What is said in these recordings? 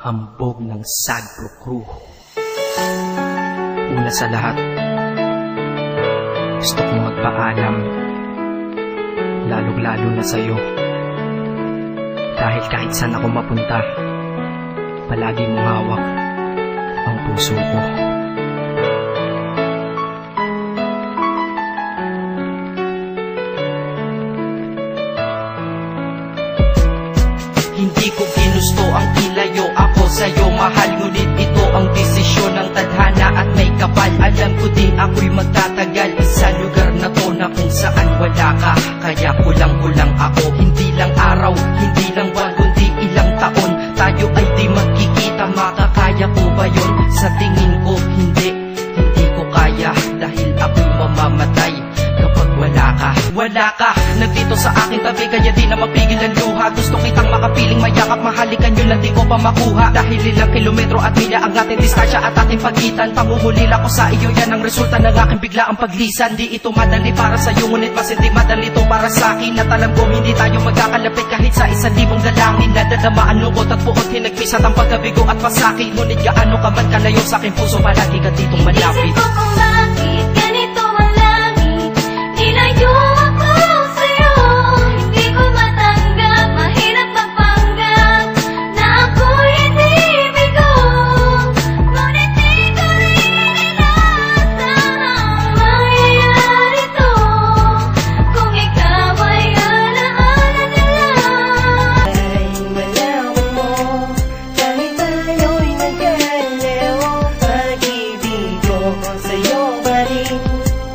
hambog ng Sagpro Crew. Una sa lahat, gusto kong magpaalam, lalong-lalo na sa'yo. Dahil kahit saan ako mapunta, palagi mong hawak ang puso ko. Hindi ko ginusto ang ilayo ako sa'yo, mahal. Ngunit ito ang desisyon ng tadhana at may kapal. Alam ko di ako'y magtatagal sa lugar na to na kung saan wala ka. Kaya kulang-kulang ako, hindi lang araw, hindi lang buwan, kundi ilang taon. Tayo ay di magkikita, makakaya ko ba yun? Sa tingin ko hindi ko kaya. Dahil ako'y mamamatay kapag wala ka. Wala ka, nandito sa aking tabi, kaya di na mapigil ang luha. Gusto kitang makapiling, mayakap, mahalikan yun lang di ko pa makuha. Dahil ilang kilometro at milya ang ating distansya at ating pagitan. Pangungulila ko sa iyo, yan ang resulta ng aking biglaang paglisan. Di ito madali para sa'yo, ngunit mas hindi madali ito para sa'kin. At alam ko hindi tayo magkakalapit kahit sa 1,000 dalangin. Nadadamaan lungkot at puot, hinagpisat ang pagkabigo at pasakit. Ngunit gaano ka man kalayo sa aking puso, palagi ka ditong malapit. Isip ko kung bakit ganito ang langit, nilayo ako sa'yo. Hindi ko matanggap, mahirap magpanggap na ako'y hindi bigo. Ngunit di ko rin inasahang mangyayari to kung ikaw ay alaala na lang. Ay malaman mo, kahit tayo'y nagkalayo, pag-ibig ko sa'yo pa rin,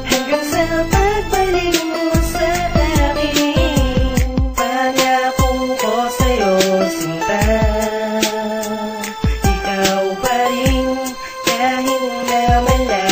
hanggang sa pagbalik mo sa akin. Pangako ko sa'yo, sinta, ikaw pa rin kahit na malayo.